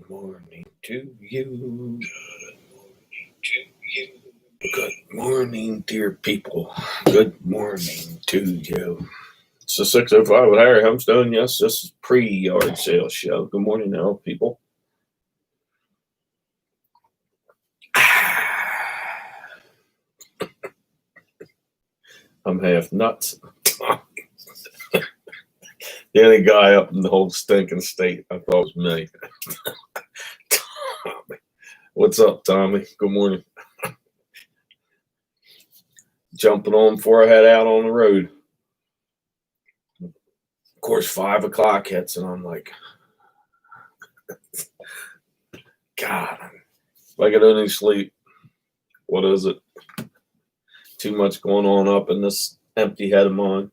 morning to you. Good morning, dear people. Good morning to you. It's the 6:05 with Harry Humstone. Yes, this is pre-yard sale show. Good morning, now, people. I'm half nuts. The only guy up in the whole stinking state I thought was me. Tommy. What's up, Tommy? Good morning. Jumping on before I head out on the road. Of course, 5 o'clock hits, and I'm like, God, if I could only sleep. What is it? Too much going on up in this empty head of mine.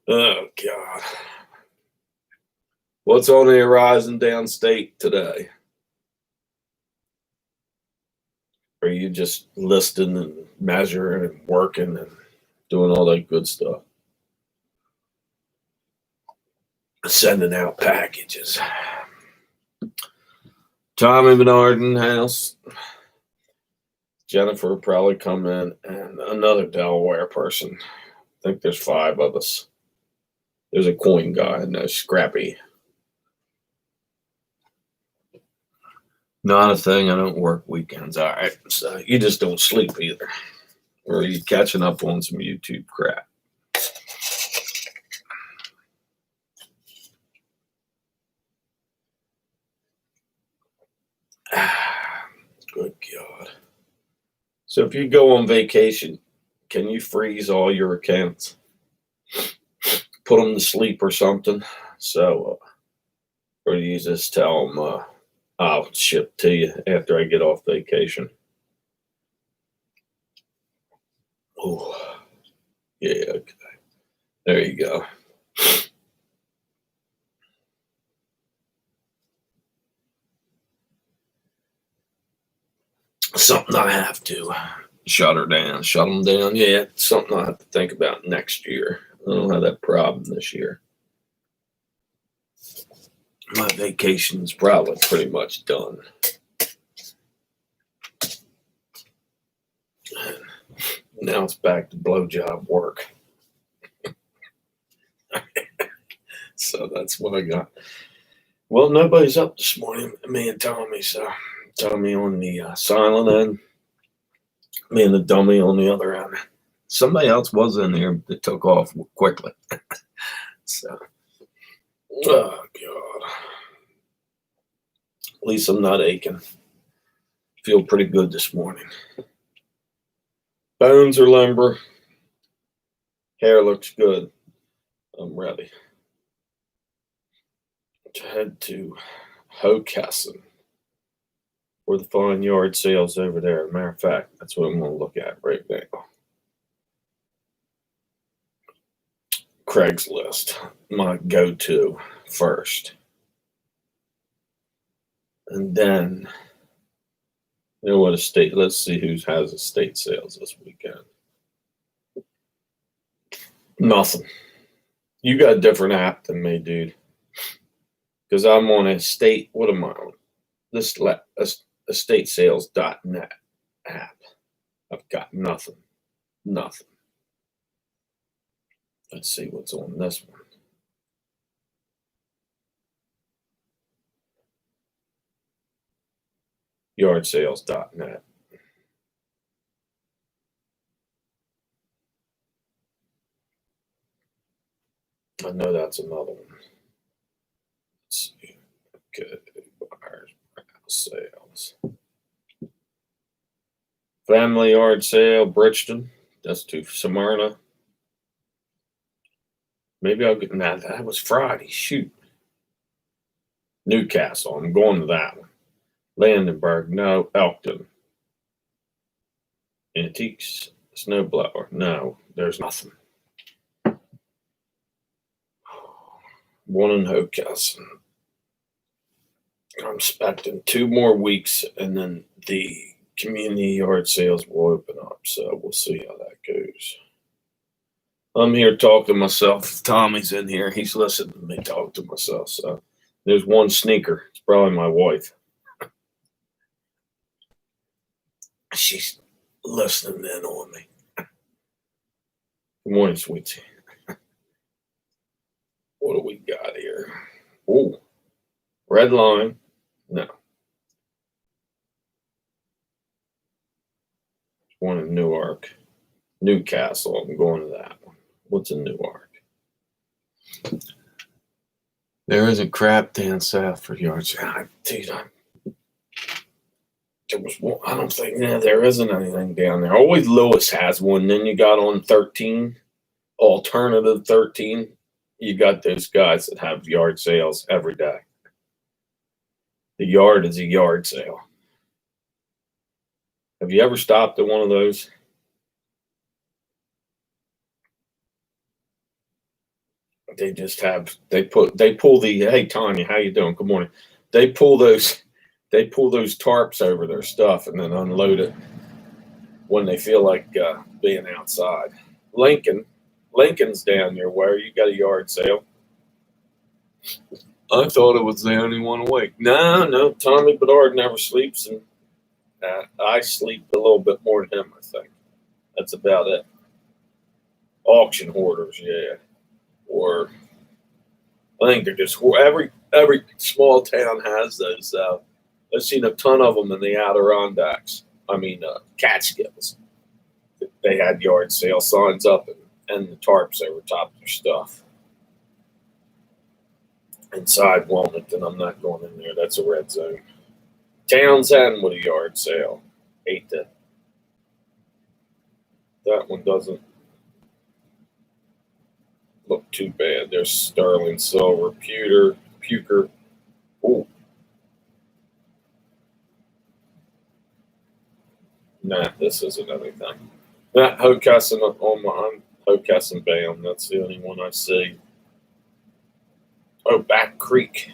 Oh, God. What's on the horizon downstate today? Are you just listing and measuring and working and doing all that good stuff? Sending out packages. Tommy Bernard in the house. Jennifer will probably come in, and another Delaware person. I think there's 5 of us. There's a coin guy and a Scrappy. Not a thing. I don't work weekends. All right. So you just don't sleep either. Or are you catching up on some YouTube crap? Good God. So if you go on vacation, can you freeze all your accounts? Put them to sleep or something? So, or do you just tell them, I'll ship to you after I get off vacation? Oh, yeah, okay. There you go. Something I have to shut them down. Yeah, it's something I have to think about next year. I don't have that problem this year. My vacation's probably pretty much done. Now it's back to blowjob work. So that's what I got. Well, nobody's up this morning. Me and Tommy. So Tommy on the silent end. Me and the dummy on the other end. Somebody else was in there that took off quickly. So, oh, God. At least I'm not aching. Feel pretty good this morning. Bones are limber. Hair looks good. I'm ready to head to Hockessin for the fine yard sales over there. As a matter of fact, that's what I'm going to look at right now. Craigslist, my go-to first. And then, you know what, let's see who has estate sales this weekend. Nothing. You got a different app than me, dude. Because I'm on estate, what am I on? This estatesales.net app. I've got nothing. Nothing. Let's see what's on this one. Yardsales.net. I know that's another one. Let's see. Okay. Buyers, sales. Family yard sale, Bridgeton. That's to Smyrna. Maybe I'll get that was Friday. Shoot. Newcastle. I'm going to that one. Landenberg. No. Elkton. Antiques. Snowblower. No. There's nothing. One in Hockessin. I'm expecting 2 more weeks, and then the community yard sales will open up. So we'll see how that goes. I'm here talking to myself. Tommy's in here. He's listening to me talk to myself. So there's one sneaker. It's probably my wife. She's listening in on me. Good morning, sweetie. What do we got here? Oh, red line. No. One in Newark. Newcastle. I'm going to that one. What's in Newark? There is a crap down south for yards. Dude, there was one, I don't think there isn't anything down there. Always Lewis has one. Then you got on 13, alternative 13. You got those guys that have yard sales every day. The yard is a yard sale. Have you ever stopped at one of those? They just have they pull the hey Tanya, how you doing? Good morning. They pull those tarps over their stuff and then unload it when they feel like being outside. Lincoln's down your way. You got a yard sale. I thought it was the only one awake. No, Tommy Bedard never sleeps, and I sleep a little bit more than him, I think. That's about it. Auction hoarders, yeah. Or I think they're just every small town has those. I've seen a ton of them in the Adirondacks. I mean, Catskills. They had yard sale signs up and the tarps over top of their stuff. Inside Wilmington, I'm not going in there. That's a red zone. Townsend with a yard sale. Hate that. That one doesn't look too bad. There's sterling silver, puker. Ooh. Nah, this isn't anything. That Hokiessin on my Hokiessin Bam. That's the only one I see. Oh, Back Creek.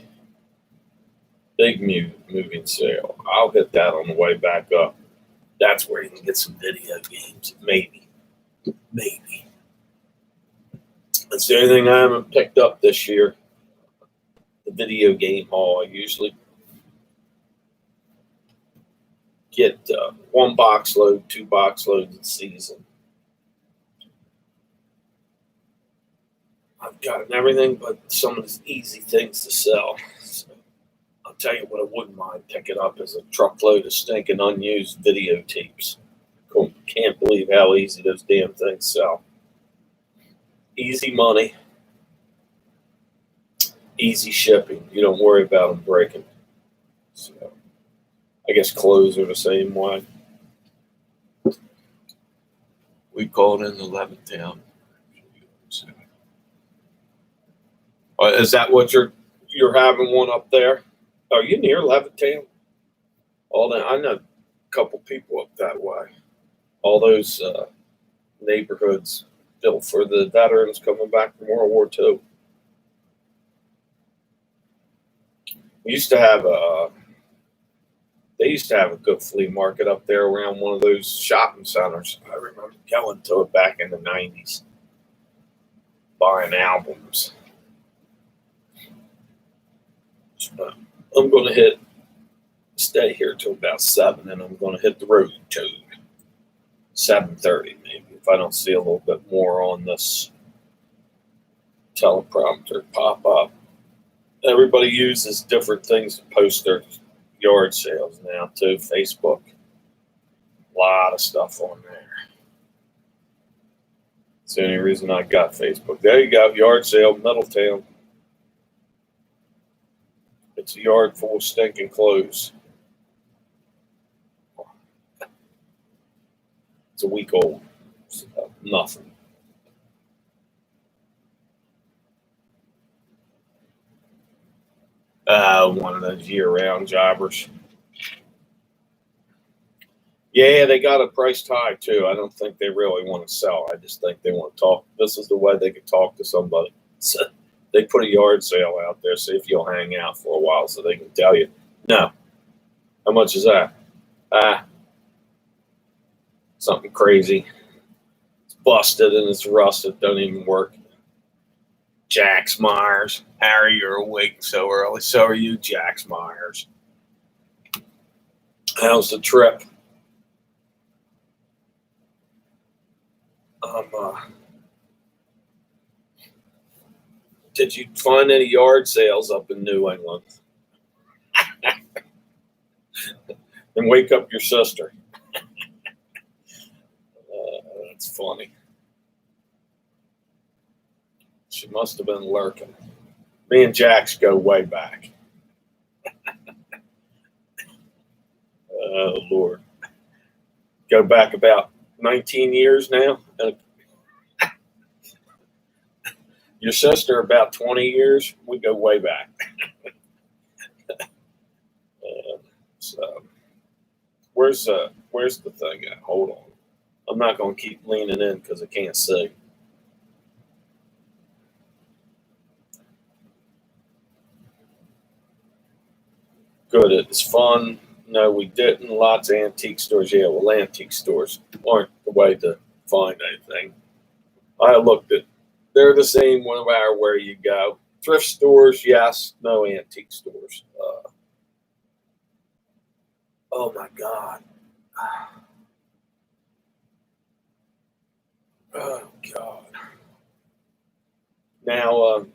Big moving sale. I'll hit that on the way back up. That's where you can get some video games. Maybe. That's the only thing I haven't picked up this year. The video game haul. I usually get 1 box load, 2 box loads a season. I've gotten everything but some of the easy things to sell. So I'll tell you what I wouldn't mind picking up is a truckload of stinking unused videotapes. Can't believe how easy those damn things sell. Easy money, easy shipping. You don't worry about them breaking. So I guess clothes are the same way. We call it in the Levittown. Is that what you're having one up there? Are you near Levittown? I know a couple people up that way. All those neighborhoods built for the veterans coming back from World War II. They used to have a good flea market up there around one of those shopping centers. I remember going to it back in the 90s, buying albums. I'm going to stay here till about 7, and I'm going to hit the road to 7:30 maybe, if I don't see a little bit more on this teleprompter pop up. Everybody uses different things to post their yard sales now too. Facebook, a lot of stuff on there. It's the only reason I got Facebook. There you go, yard sale, Middletown. It's a yard full of stinking clothes. It's a week old. So nothing. One of those year-round jobbers. Yeah, they got it priced high too. I don't think they really want to sell. I just think they want to talk. This is the way they could talk to somebody. So they put a yard sale out there, see if you'll hang out for a while so they can tell you. No. How much is that? Something crazy. It's busted and it's rusted, don't even work. Jax Myers. Harry, you're awake so early. So are you, Jax Myers. How's the trip? Did you find any yard sales up in New England? And wake up your sister. That's funny. She must have been lurking. Me and Jax go way back. Oh, Lord. Go back about 19 years now. Your sister about 20 years. We go way back. So where's the thing at? Hold on. I'm not going to keep leaning in because I can't see. Good. It's fun. No, we didn't. Lots of antique stores. Yeah, well, antique stores aren't the way to find anything. I looked at. They're the same no matter where you go. Thrift stores, yes. No antique stores. Oh my God. Oh God. Now,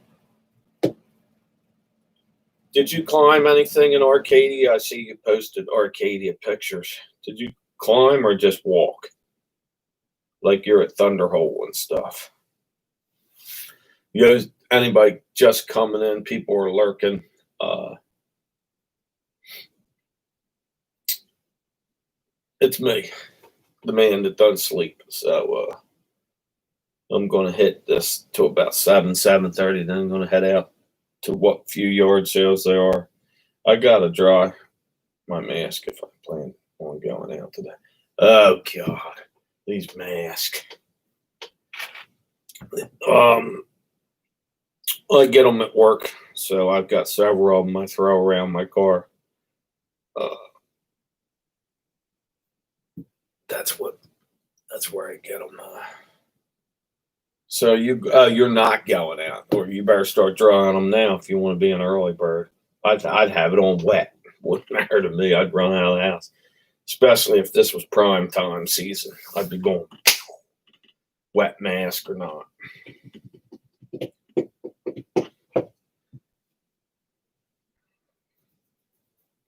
did you climb anything in Arcadia? I see you posted Arcadia pictures. Did you climb or just walk? Like you're at Thunderhole and stuff. You know, anybody just coming in, people are lurking. It's me, the man that doesn't sleep. So I'm going to hit this to about 7:30. Then I'm going to head out to what few yard sales there are. I got to dry my mask if I plan on going out today. Oh God, these masks. I get them at work, so I've got several of them I throw around my car. That's where I get them. So you're not going out, or you better start drying them now if you want to be an early bird. I'd have it on wet. Wouldn't matter to me. I'd run out of the house, especially if this was prime time season. I'd be going wet mask or not.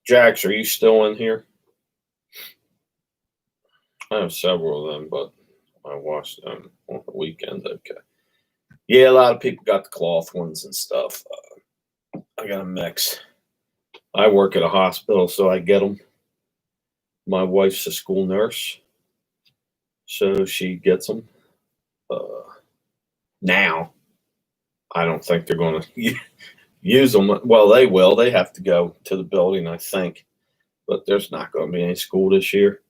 Jax, are you still in here? I have several of them, but I washed them on the weekend. Okay. Yeah, a lot of people got the cloth ones and stuff. I got a mix. I work at a hospital, so I get them. My wife's a school nurse, so she gets them. Now, I don't think they're going to use them. Well, they will. They have to go to the building, I think. But there's not going to be any school this year.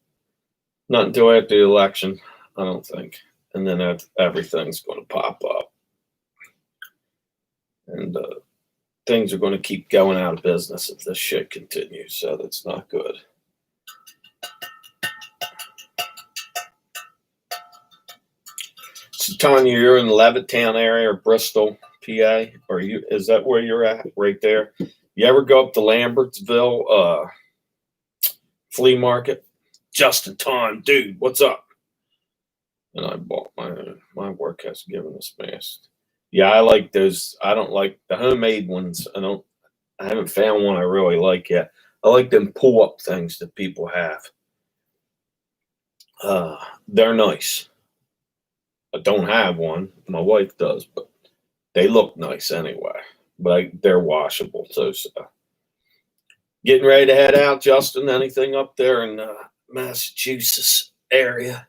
Not until after the election, I don't think. And then everything's going to pop up. And things are going to keep going out of business if this shit continues. So that's not good. So, Tanya, you're in the Levittown area or Bristol, PA? Or is that where you're at, right there? You ever go up to Lambertsville flea market? Just in time, dude. What's up? And I bought my work has given us masks. Yeah, I like those. I don't like the homemade ones. I haven't found one I really like yet. I like them pull up things that people have. They're nice. I don't have one. My wife does, but they look nice anyway. But they're washable too. So, getting ready to head out, Justin. Anything up there in Massachusetts area?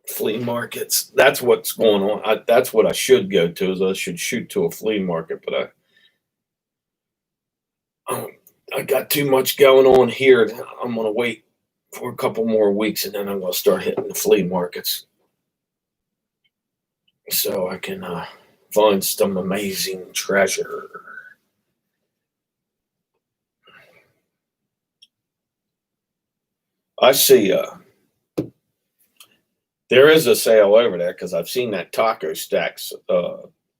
Flea markets. That's what's going on. That's what I should go to. Is I should shoot to a flea market, but I got too much going on here. I'm gonna wait for a couple more weeks, and then I'm gonna start hitting the flea markets, so I can find some amazing treasure. I see There is a sale over there because I've seen that taco stacks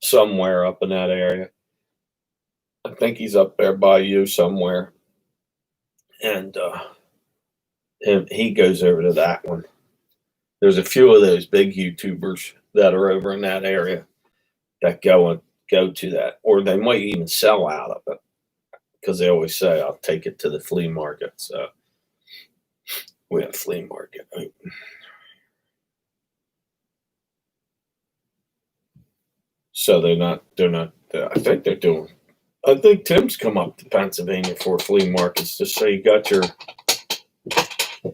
somewhere up in that area. I think he's up there by you somewhere, and he goes over to that one. There's a few of those big YouTubers that are over in that area that go to that, or they might even sell out of it because they always say, "I'll take it to the flea market." So we have flea market open. So they're not. I think they're doing. I think Tim's come up to Pennsylvania for flea markets just so you got your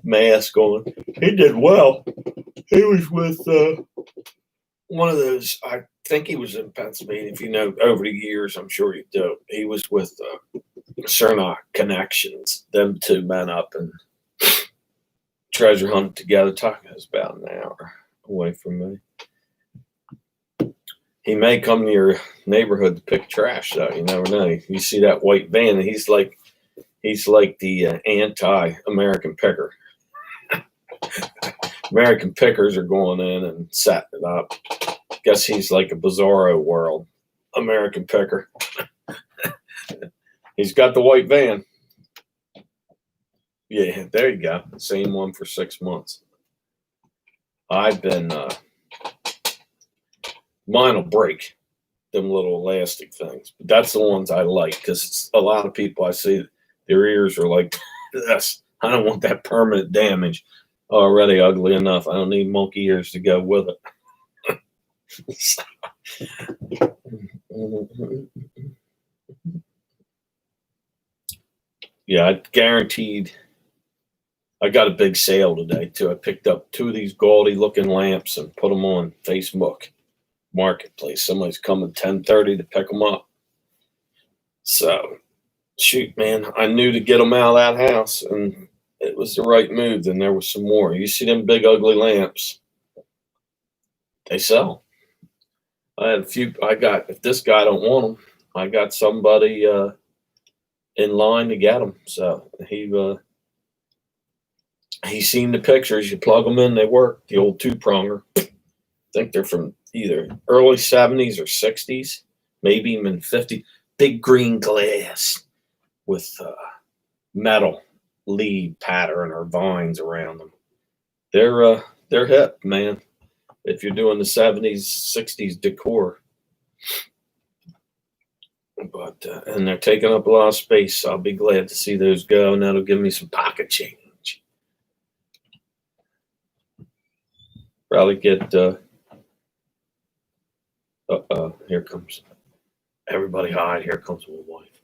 mask on. He did well. He was with one of those. I think he was in Pennsylvania. If you know over the years, I'm sure you do. He was with Cernak Connections. Them two men up and treasure hunt together. Talking is about an hour away from me. He may come to your neighborhood to pick trash, though. You never know. You see that white van, and he's like the anti-American picker. American pickers are going in and setting it up. Guess he's like a bizarro world American picker. He's got the white van. Yeah, there you go. Same one for 6 months. I've been mine will break, them little elastic things. But that's the ones I like because a lot of people I see their ears are like this. I don't want that permanent damage. Already ugly enough. I don't need monkey ears to go with it. Yeah, I guaranteed. I got a big sale today too. I picked up 2 of these gaudy looking lamps and put them on Facebook Marketplace. Somebody's coming 10:30 to pick them up. So, shoot, man, I knew to get them out of that house, and it was the right move. Then there was some more. You see them big ugly lamps? They sell. I had a few. If this guy don't want them, I got somebody in line to get them. So he's seen the pictures. You plug them in, they work. The old 2-pronger. I think they're from either early 70s or 60s, maybe even 50. Big green glass with metal lead pattern or vines around them. They're hip, man. If you're doing the 70s, 60s decor. But and they're taking up a lot of space, so I'll be glad to see those go, and that'll give me some pocket change. Probably get here comes everybody hide. Here comes my wife.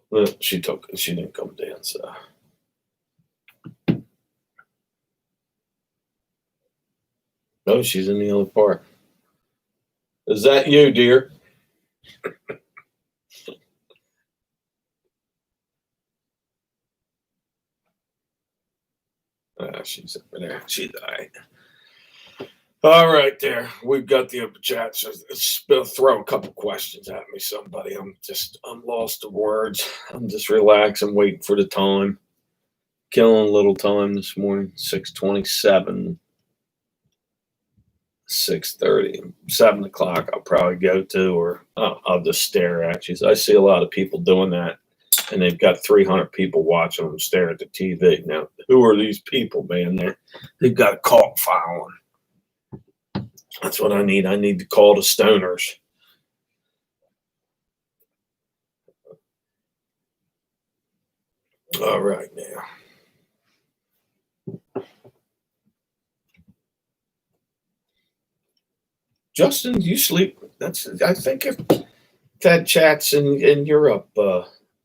Well, she didn't come down, so. No, she's in the other part. Is that you, dear? She's over there. She's all right. All right, there. We've got the upper chat. So throw a couple questions at me, somebody. I'm lost of words. I'm just relaxing, waiting for the time. Killing a little time this morning. 6:27. 6:30, 7 o'clock. I'll probably go to, or I'll just stare at you. So I see a lot of people doing that, and they've got 300 people watching them stare at the TV. Now, who are these people, man? They've got a cult following. That's what I need. I need to call the stoners. All right, now. Justin, you sleep? I think if that chats in Europe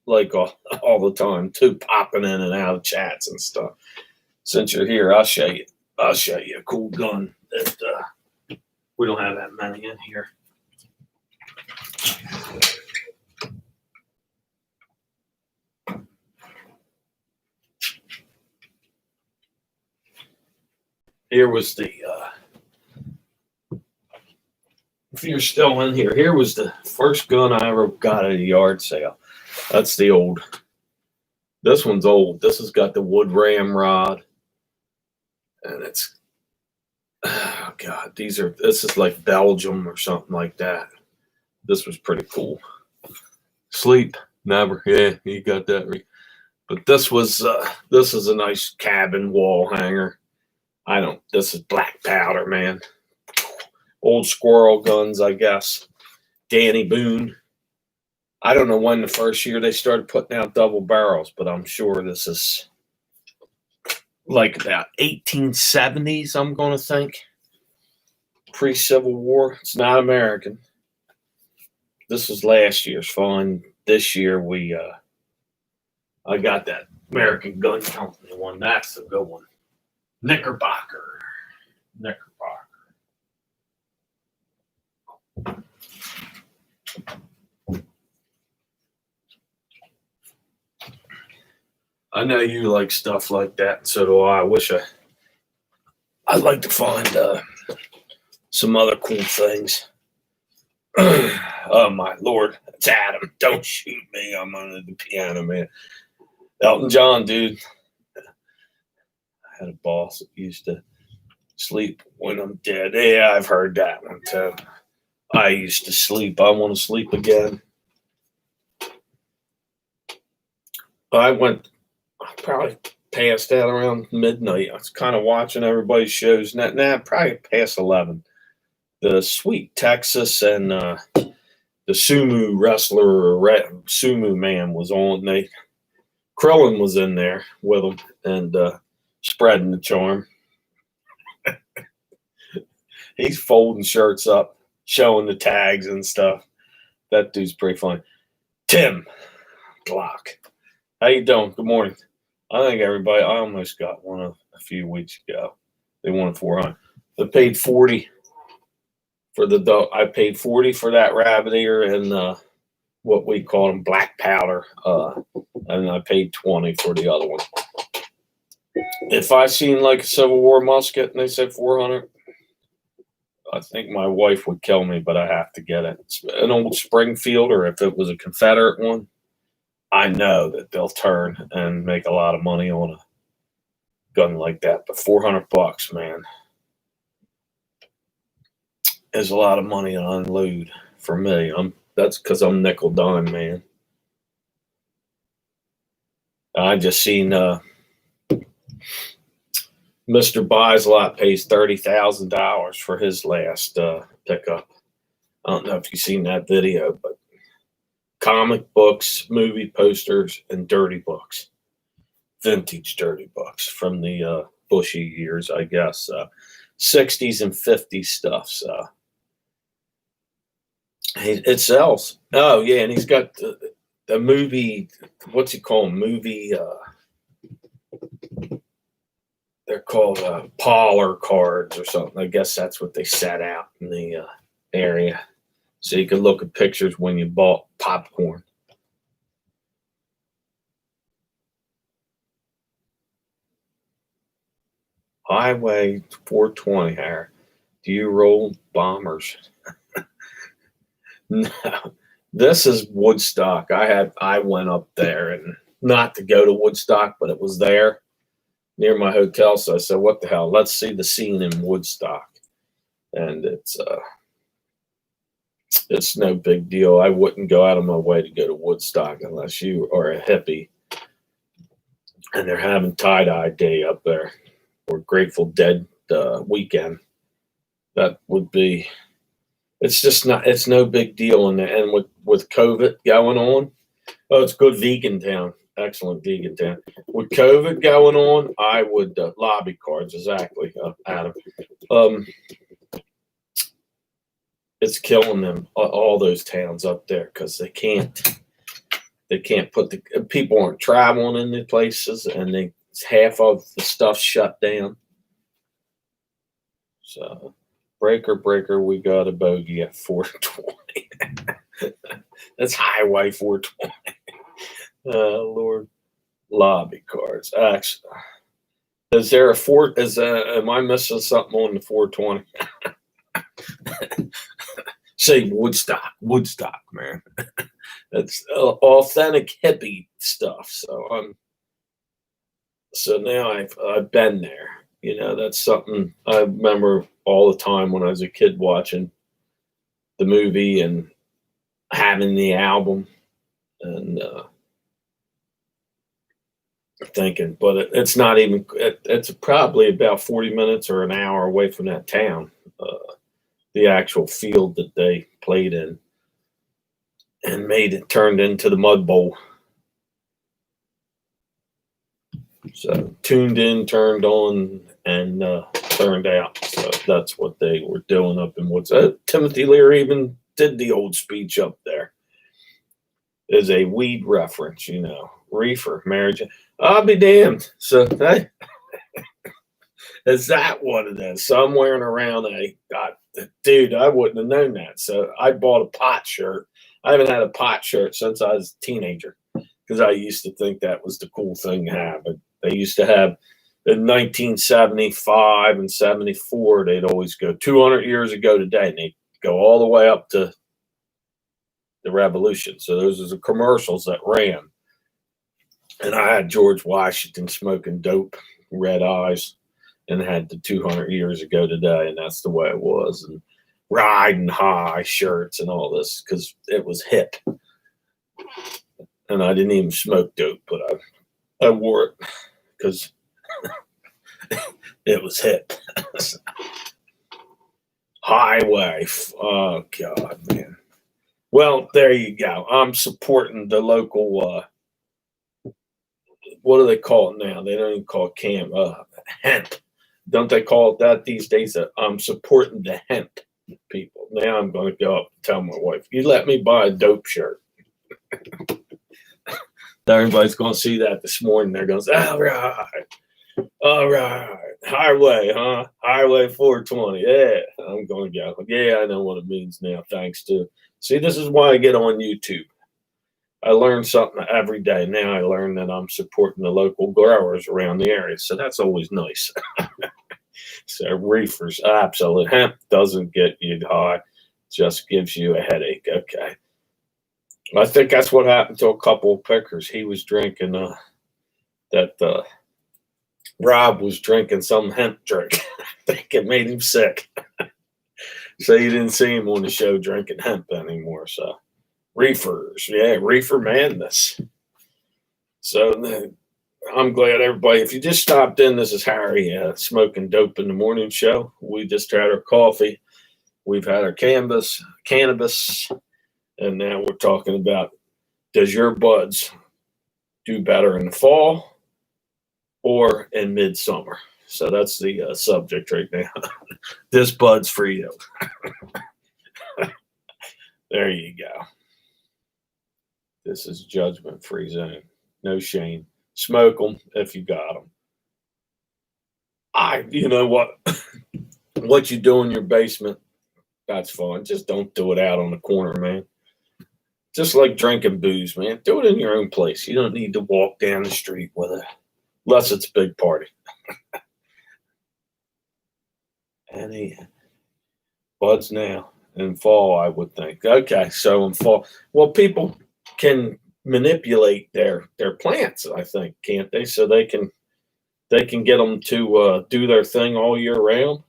like all the time too, popping in and out of chats and stuff. Since you're here, I'll show you a cool gun that we don't have that many in here. Here was the if you're still in here, here was the first gun I ever got at a yard sale. That's the old. This one's old. This has got the wood ramrod, and it's Oh God, this is like Belgium or something like that. This was pretty cool. Sleep, never. Yeah, you got that right. But this is a nice cabin wall hanger. This is black powder, man. Old squirrel guns, I guess. Danny Boone. I don't know when the first year they started putting out double barrels, but I'm sure this is like about 1870s, I'm going to think. Pre-Civil War. It's not American. This was last year's fun. This year I got that American Gun Company one. That's a good one. Knickerbocker. I know you like stuff like that, and so do I. I'd like to find some other cool things. Oh my Lord, it's Adam. Don't shoot me. I'm under the piano, man. Elton John, dude. I had a boss that used to sleep when I'm dead. Yeah, I've heard that one too. I used to sleep. I want to sleep again. I probably passed out around midnight. I was kind of watching everybody's shows. Now probably past 11. The Sweet Texas and the sumo wrestler or sumo man was on. Krillin was in there with them and spreading the charm. He's folding shirts up, showing the tags and stuff. That dude's pretty funny. Tim Glock. How you doing? Good morning. I think everybody, I almost got one a few weeks ago. They wanted 400. I paid 40 for the dog. I paid 40 for that rabbit ear and what we call them black powder. And I paid 20 for the other one. If I seen like a Civil War musket and they said 400, I think my wife would kill me, but I have to get it. It's an old Springfield, or if it was a Confederate one, I know that they'll turn and make a lot of money on a gun like that. But $400, man, is a lot of money to unload for me. That's because I'm nickel dime, man. I just seen Mr. Buys a Lot pays $30,000 for his last pickup. I don't know if you've seen that video, but comic books, movie posters, and dirty books. Vintage dirty books from the Bushy years, I guess. 60s and 50s stuff. So it sells. Oh, yeah, and he's got the movie, what's he called? Movie, they're called parlor cards or something. I guess that's what they set out in the area. So you could look at pictures when you bought popcorn. Highway 420, Harry. Do you roll bombers? No. This is Woodstock. I went up there, and not to go to Woodstock, but it was there near my hotel. So I said, what the hell? Let's see the scene in Woodstock. And it's no big deal. I wouldn't go out of my way to go to Woodstock unless you are a hippie. And they're having tie-dye day up there, or Grateful Dead weekend. That would be, it's no big deal. And with COVID going on, oh, it's good vegan town. Excellent vegan town. With COVID going on, I would lobby cards, exactly, Adam. It's killing them, all those towns up there, because they can't put the people aren't traveling in the places, and half of the stuff shut down. So breaker, we got a bogey at 420. That's Highway 420. Lord, lobby cards. Actually, is there a four? Am I missing something on the 420? Say Woodstock, man. It's authentic hippie stuff. So now I've been there. You know, that's something I remember all the time when I was a kid watching the movie and having the album and thinking, but it's not even, it's probably about 40 minutes or an hour away from that town, the actual field that they played in and made it turned into the Mud Bowl. So tuned in, turned on, and turned out. So that's what they were doing up in Woods. Timothy Leary even did the old speech up there. There's a weed reference, you know, reefer, marriage. I'll be damned. So hey, is that what it is? So I'm wearing around dude, I wouldn't have known that. So I bought a pot shirt. I haven't had a pot shirt since I was a teenager because I used to think that was the cool thing to have. But they used to have in 1975 and 74, they'd always go 200 years ago today, and they'd go all the way up to the Revolution. So those are the commercials that ran. And I had George Washington smoking dope, red eyes, and had the 200 years ago today, and that's the way it was. And riding high shirts and all this because it was hip. And I didn't even smoke dope, but I wore it because it was hip. Highway. Oh, God, man. Well, there you go. I'm supporting the local, what do they call it now? They don't even call it hemp. Don't they call it that these days? I'm supporting the hemp people. Now I'm going to go up and tell my wife, you let me buy a dope shirt. Everybody's going to see that this morning. They're going to say, all right. Highway, huh? Highway 420. Yeah, I'm going to go. Yeah, I know what it means now. Thanks to. See, this is why I get on YouTube. I learn something every day. Now I learn that I'm supporting the local growers around the area. So that's always nice. So reefers, absolute hemp doesn't get you high, just gives you a headache. Okay. I think that's what happened to a couple of pickers. He was drinking Rob was drinking some hemp drink. I think it made him sick. So you didn't see him on the show drinking hemp anymore. So reefers, yeah, reefer madness. So I'm glad everybody, if you just stopped in, this is Harry, Smoking Dope in the Morning show. We just had our coffee. We've had our cannabis, and now we're talking about, does your buds do better in the fall or in midsummer? So that's the subject right now. This bud's for you. There you go. This is judgment-free zone. No shame. Smoke them if you got them. You know what? What you do in your basement, that's fine. Just don't do it out on the corner, man. Just like drinking booze, man. Do it in your own place. You don't need to walk down the street with it, unless it's a big party. Any buds now in fall, I would think. Okay, so in fall, well, people can manipulate their plants, I think, can't they? So they can get them to do their thing all year round.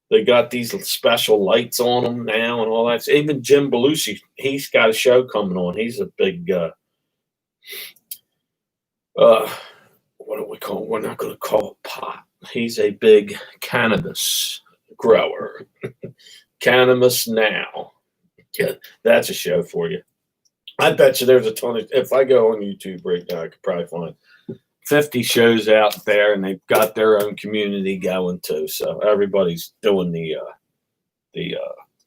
They got these special lights on them now and all that. Even Jim Belushi, he's got a show coming on. He's a big what do we call it? We're not going to call it pot. He's a big cannabis grower. Cannabis Now. Yeah, that's a show for you. I bet you there's a ton of, if I go on YouTube right now, I could probably find 50 shows out there, and they've got their own community going too. So everybody's doing the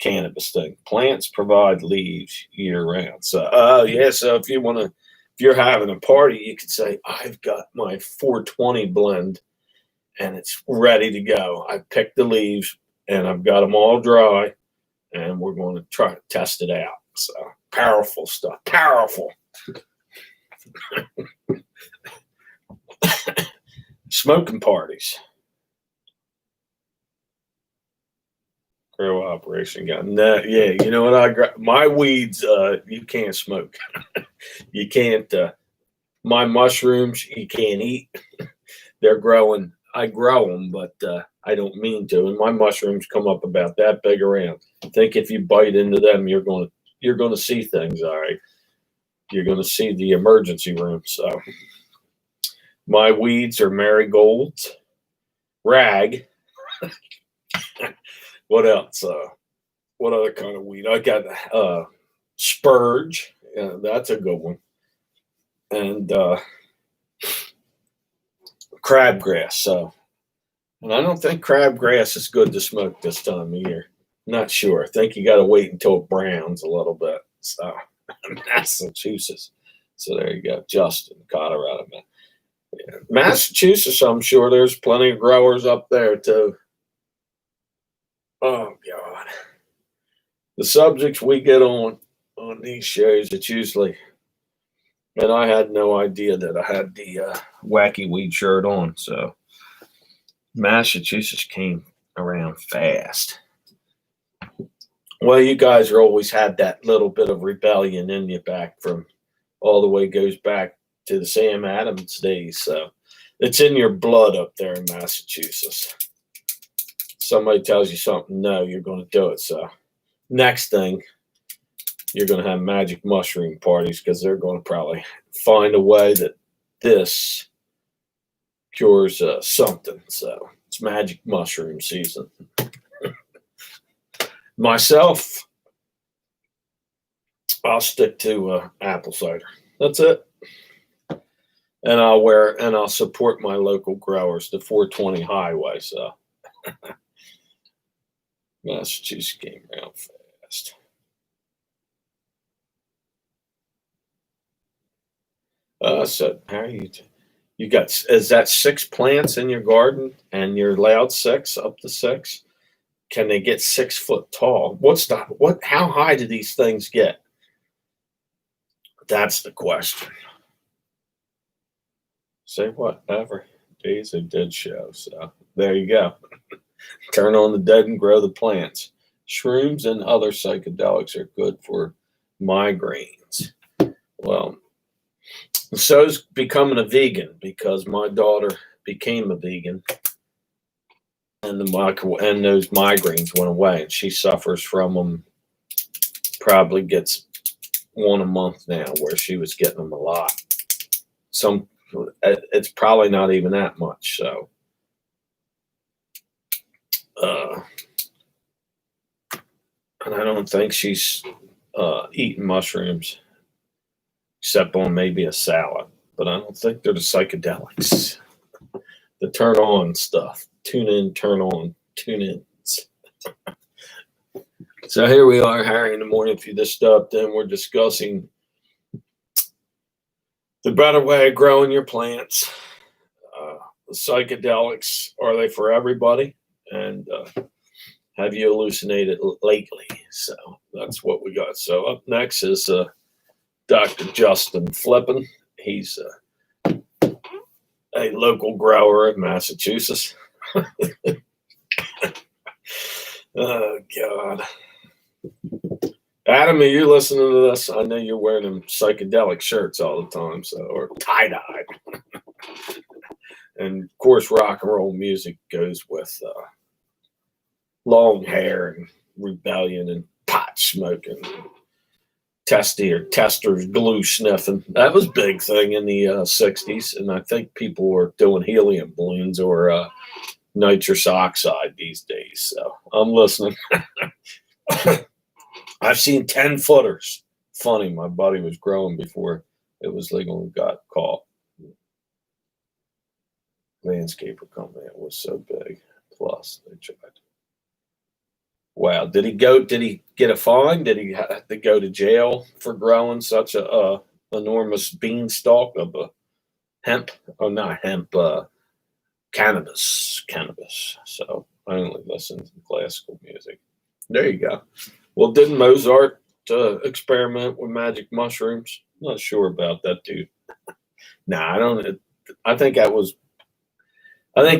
cannabis thing. Plants provide leaves year round. So yeah, so if you're having a party, you could say, I've got my 420 blend and it's ready to go. I picked the leaves and I've got them all dry, and we're going to try to test it out. So powerful stuff. Powerful. Smoking parties. Grow operation gun. No, yeah, you know what? My weeds, you can't smoke. You can't. My mushrooms, you can't eat. They're growing I grow them, but I don't mean to. And my mushrooms come up about that big around. I think if you bite into them, you're gonna see things. All right, you're gonna see the emergency room. So my weeds are marigolds, rag. What else? What other kind of weed? I got spurge. Yeah, that's a good one. And crabgrass. So, and I don't think crabgrass is good to smoke this time of year. Not sure. I think you got to wait until it browns a little bit. So, Massachusetts. So there you go, Justin, Colorado, man. Yeah. Massachusetts, I'm sure there's plenty of growers up there too. Oh God, the subjects we get on these shows, it's usually, and I had no idea that I had the wacky weed shirt on. So Massachusetts came around fast. Well, you guys are always had that little bit of rebellion in you back from all the way goes back to the Sam Adams days. So it's in your blood up there in Massachusetts. Somebody tells you something, no, you're going to do it. So next thing, you're going to have magic mushroom parties because they're going to probably find a way that this cures something. So it's magic mushroom season. Myself, I'll stick to apple cider. That's it. And I'll support my local growers, the 420 highway. So Massachusetts came around fast. So how are you? You got, is that 6 plants in your garden and you're allowed 6, up to 6? Can they get 6 foot tall? How high do these things get? That's the question. Say whatever. Days a dead show. So there you go. Turn on the dead and grow the plants. Shrooms and other psychedelics are good for migraines. Well, so's becoming a vegan because my daughter became a vegan, and those migraines went away, and she suffers from them. Probably gets one a month now, where she was getting them a lot. It's probably not even that much. So, and I don't think she's eating mushrooms except on maybe a salad. But I don't think they're the psychedelics. The turn on stuff. Tune in, turn on, tune ins. So here we are, Harry in the Morning. If you just stopped in, we're discussing the better way of growing your plants. The psychedelics, are they for everybody? And have you hallucinated lately? So that's what we got. So up next is Dr. Justin Flippin. He's a local grower in Massachusetts. Oh, God. Adam, are you listening to this? I know you're wearing them psychedelic shirts all the time, or tie-dye. And, of course, rock and roll music goes with long hair and rebellion and pot smoking, testers glue sniffing. That was a big thing in the 60s, and I think people were doing helium balloons or nitrous oxide these days. So I'm listening. I've seen 10-footers. Funny, my buddy was growing before it was legal and got caught. Landscaper company, it was so big. Plus, they tried. Wow, did he get a fine? Did he have to go to jail for growing such a enormous beanstalk of a hemp? Oh, not hemp, cannabis. So I only listen to classical music. There you go. Well, didn't Mozart experiment with magic mushrooms? Not sure about that, dude. Nah, I don't. I think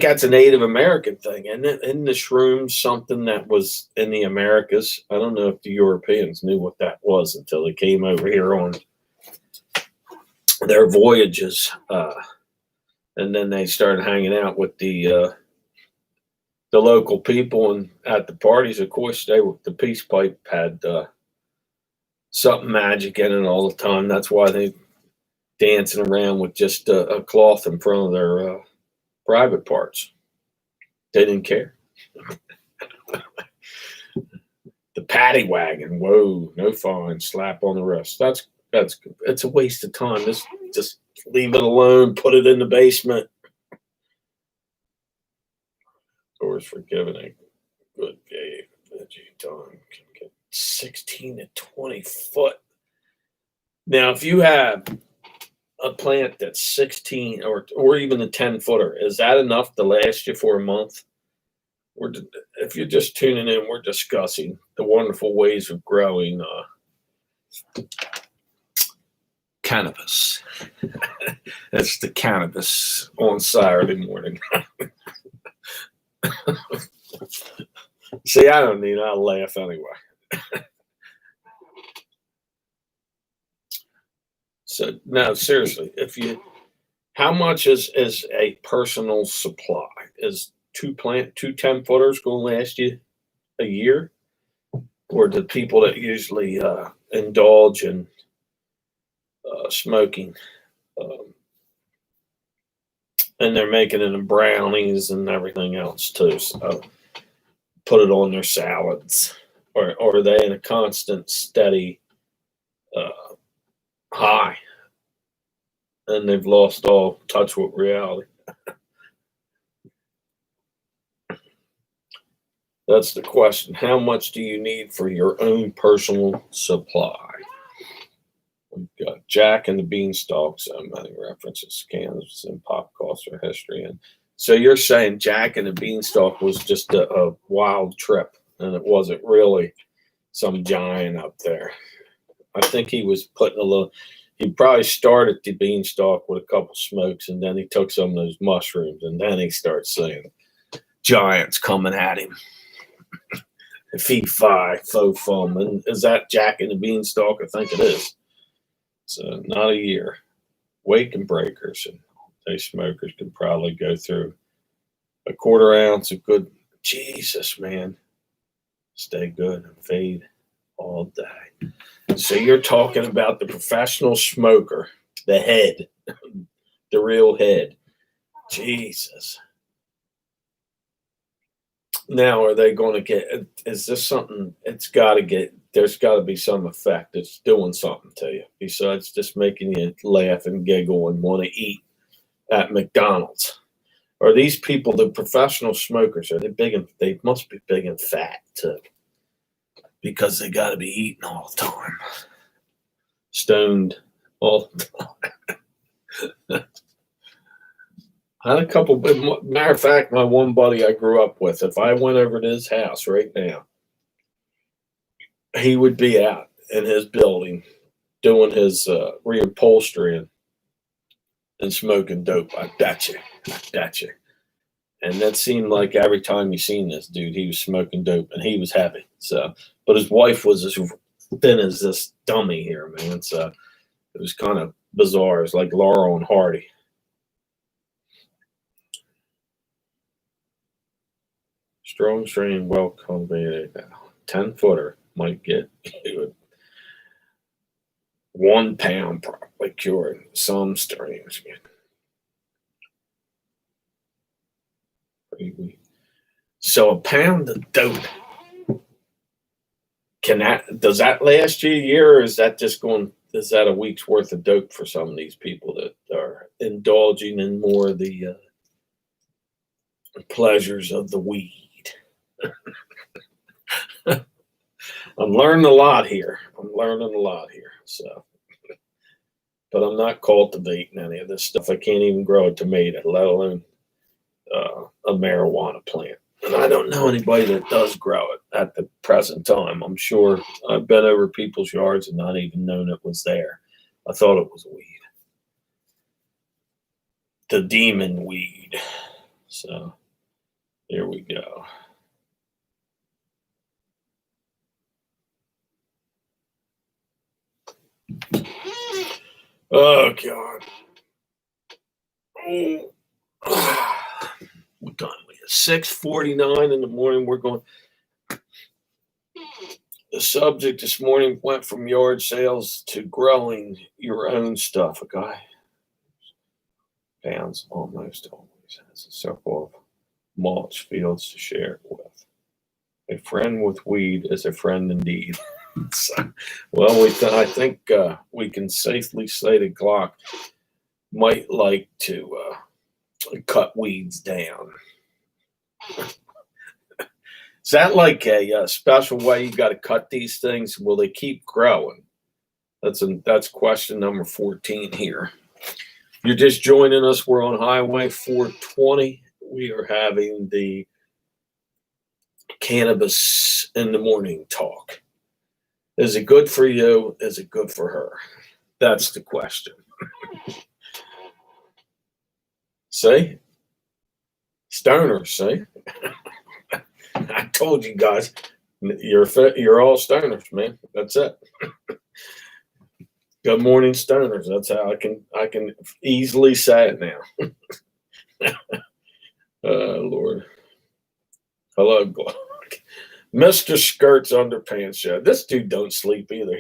that's a Native American thing. And in the shrooms, something that was in the Americas. I don't know if the Europeans knew what that was until they came over here on their voyages. And then they started hanging out with the local people, and at the parties, of course, the peace pipe had something magic in it all the time. That's why they dancing around with just a cloth in front of their private parts. They didn't care. The paddy wagon, whoa, no fine, slap on the wrist. That's it's a waste of time. Just leave it alone. Put it in the basement. Doors for giving a good game. Veggie time can get 16 to 20 foot. Now, if you have a plant that's 16 or even a 10 footer, is that enough to last you for a month? If you're just tuning in, we're discussing the wonderful ways of growing cannabis. That's the cannabis on Saturday morning. See, I don't need. I'll laugh anyway. So no, seriously, how much is a personal supply? Is two 10 footers going to last you a year? Or the people that usually indulge in smoking, and they're making it in brownies and everything else too. So put it on their salads, or are they in a constant, steady high, and they've lost all touch with reality? That's the question. How much do you need for your own personal supply? We've got Jack and the Beanstalk, so many references, cannabis, and pop culture history. And so you're saying Jack and the Beanstalk was just a wild trip, and it wasn't really some giant up there. I think he was putting he probably started the Beanstalk with a couple smokes, and then he took some of those mushrooms, and then he starts seeing giants coming at him. Fee-fi, faux foam. And is that Jack and the Beanstalk? I think it is. So not a year. Wake and breakers, and they smokers can probably go through a quarter ounce of good. Jesus, man. Stay good and fade all day. So you're talking about the professional smoker, the head, the real head. Jesus. Now, are they going to get, is this something, there's got to be some effect. It's doing something to you besides just making you laugh and giggle and want to eat at McDonald's. Are these people, the professional smokers, are they big and, they must be big and fat too, because they got to be eating all the time, stoned all the time. I had a couple, matter of fact, my one buddy I grew up with, if I went over to his house right now, he would be out in his building doing his reupholstering and smoking dope. I bet you. And that seemed like every time you seen this dude, he was smoking dope, and he was happy. So, but his wife was as thin as this dummy here, man. So it was kind of bizarre. It's like Laurel and Hardy. Strong strain, well cultivated. 10-footer might get you 1 pound, probably cured. Some strains. So a pound of dope, does that last you a year, or is that just is that a week's worth of dope for some of these people that are indulging in more of the pleasures of the weed? I'm learning a lot here. So, but I'm not cultivating any of this stuff. I can't even grow a tomato, let alone a marijuana plant. And I don't know anybody that does grow it at the present time. I'm sure I've been over people's yards and not even known it was there. I thought it was weed. The demon weed. So here we go. Oh, God. Oh. What time we at? 6:49 in the morning. We're going. The subject this morning went from yard sales to growing your own stuff. A guy pounds almost always has a circle of mulch fields to share it with. A friend with weed is a friend indeed. So, well, I think we can safely say the Glock might like to cut weeds down. Is that like a special way you got to cut these things? Will they keep growing? That's question number 14 here. You're just joining us. We're on Highway 420. We are having the cannabis in the morning talk. Is it good for you? Is it good for her? That's the question. See? Stoners, see? I told you guys, you're all stoners, man. That's it. Good morning, stoners. That's how I can easily say it now. Lord. Hello, Glock. Mr. Skirt's Underpants Show. This dude don't sleep either.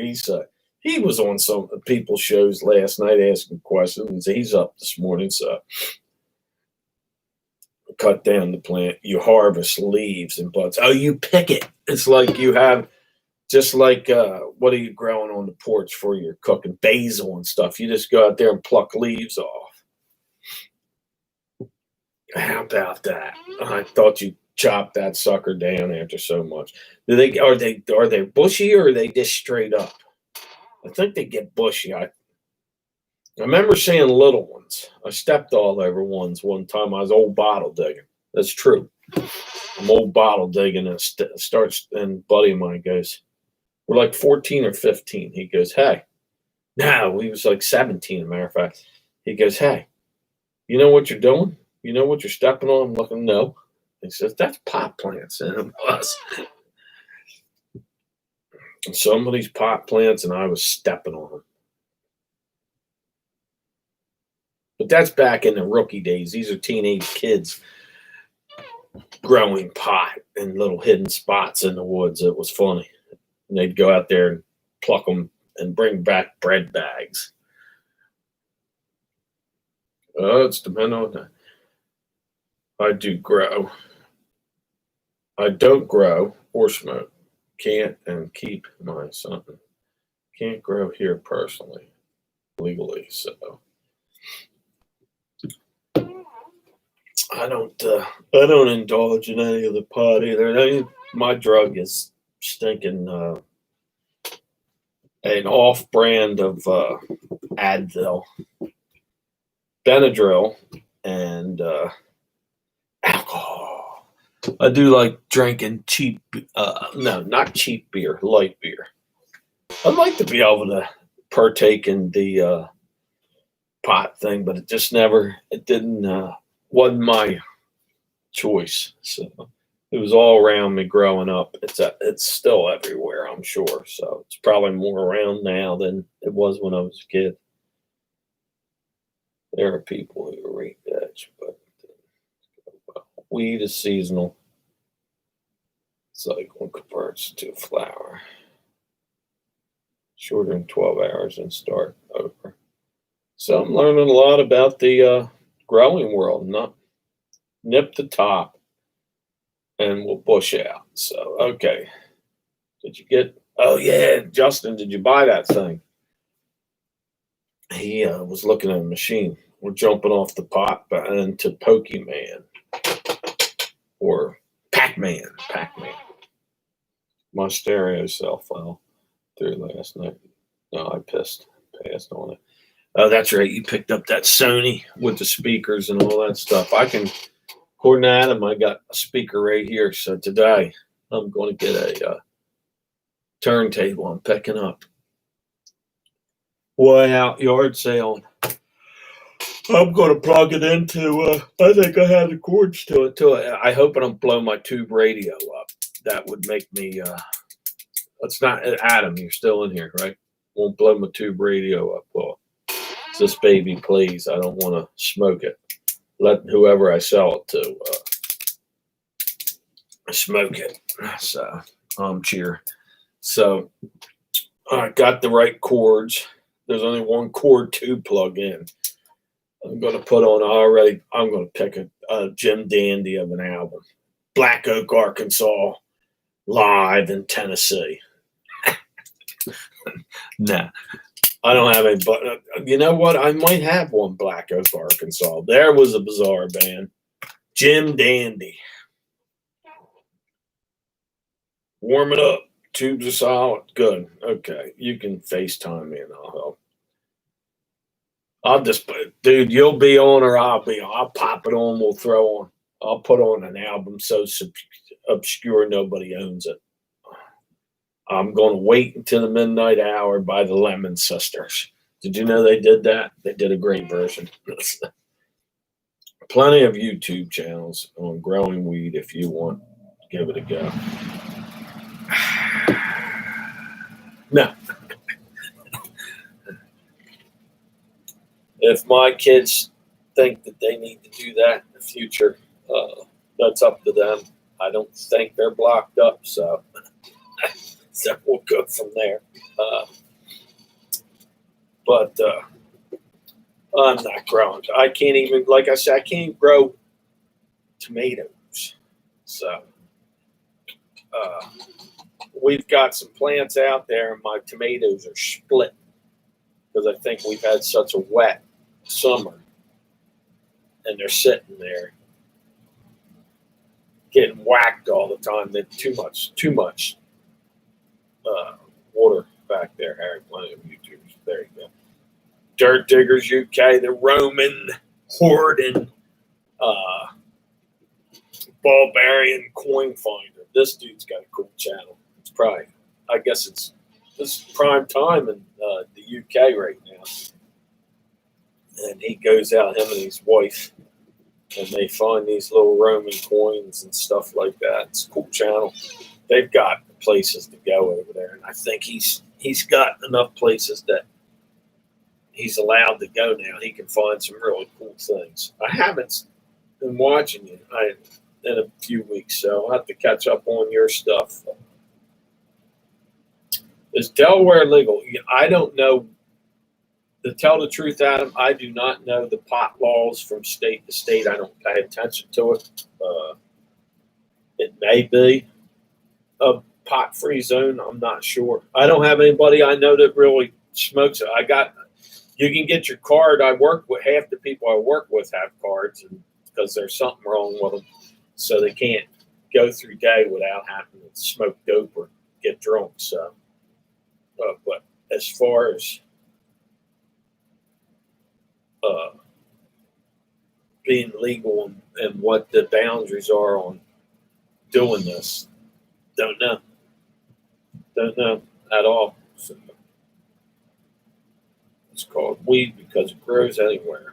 He was on some people's shows last night asking questions. He's up this morning, so cut down the plant. You harvest leaves and buds. Oh, you pick it. It's like you have, just like what are you growing on the porch for your cooking? Basil and stuff. You just go out there and pluck leaves off. How about that? I thought you chopped that sucker down after so much. Are they bushy or are they just straight up? I think they get bushy. I remember seeing little ones. I stepped all over ones one time. I was old bottle digging. That's true. I'm old bottle digging and starts, and a buddy of mine goes, we're like 14 or 15. He goes, hey. No, he was like 17, as a matter of fact. He goes, hey, you know what you're doing? You know what you're stepping on? I'm looking, no. He says, that's pot plants. And it was. And some of these pot plants, and I was stepping on them. But that's back in the rookie days. These are teenage kids growing pot in little hidden spots in the woods. It was funny. And they'd go out there and pluck them and bring back bread bags. It's depending on that. I do grow. I don't grow or smoke. Can't and keep my something. Can't grow here personally, legally. So I don't indulge in any of the pot either. My drug is stinking an off-brand of Advil, Benadryl, and alcohol. I do like drinking cheap, no, not cheap beer, light beer. I'd like to be able to partake in the pot thing, but it wasn't my choice. So it was all around me growing up. It's still everywhere, I'm sure. So it's probably more around now than it was when I was a kid. There are people who read that, but weed is seasonal. It's like when it converts to a flower. Shorter than 12 hours and start over. So I'm learning a lot about the growing world. Not nip the top and we'll bush out. So, okay. Did you get, oh yeah, Justin, did you buy that thing? He was looking at a machine. We're jumping off the pot into Pokemon or Pac-Man. My stereo cell fell through last night. No, I passed on it. Oh, that's right. You picked up that Sony with the speakers and all that stuff. According to Adam, I got a speaker right here. So today I'm going to get a turntable I'm picking up. Way out yard sale. I'm going to plug it into, I think I have the cords to it. I hope I don't blow my tube radio up. That would make me, it's not, Adam, you're still in here, right? Won't blow my tube radio up. Well, this baby, please. I don't want to smoke it. let whoever I sell it to smoke it. So cheer. So I got the right cords. There's only one cord to plug in. I'm going to put on I'm going to pick a Jim Dandy of an album. Black Oak, Arkansas, live in Tennessee. Nah, I don't have any, but you know what? I might have one. Black Oak, Arkansas. There was a bizarre band. Jim Dandy. Warm it up. Tubes are solid. Good. Okay. You can FaceTime me and I'll help. I'll just, dude, you'll be on or I'll be on. I'll pop it on. I'll put on an album so obscure nobody owns it. I'm going to wait until the midnight hour by the Lemon Sisters. Did you know they did that? They did a great version. Plenty of YouTube channels on growing weed if you want. Give it a go. No. If my kids think that they need to do that in the future, that's up to them. I don't think they're blocked up, so we'll go from there. But I'm not growing. I can't even, like I said, I can't grow tomatoes. So we've got some plants out there, and my tomatoes are split because I think we've had such a wet summer, and they're sitting there getting whacked all the time. They're too much water back there. Harry, plenty of YouTubers. There you go. Dirt Diggers UK, the Roman Hoarding, Barbarian Coin Finder. This dude's got a cool channel. It's probably, I guess this is prime time in the UK right now. And he goes out, him and his wife, and they find these little Roman coins and stuff like that. It's a cool channel. They've got places to go over there, and I think he's got enough places that he's allowed to go now. He can find some really cool things. I haven't been watching you in a few weeks, so I'll have to catch up on your stuff. Is Delaware legal? I don't know. To tell the truth, Adam, I do not know the pot laws from state to state. I don't pay attention to it. It may be a pot-free zone. I'm not sure. I don't have anybody I know that really smokes it. You can get your card. I work with half the people I work with have cards, and because there's something wrong with them, so they can't go through day without having to smoke dope or get drunk. So, but as far as being legal and what the boundaries are on doing this, don't know at all. So it's called weed because it grows anywhere,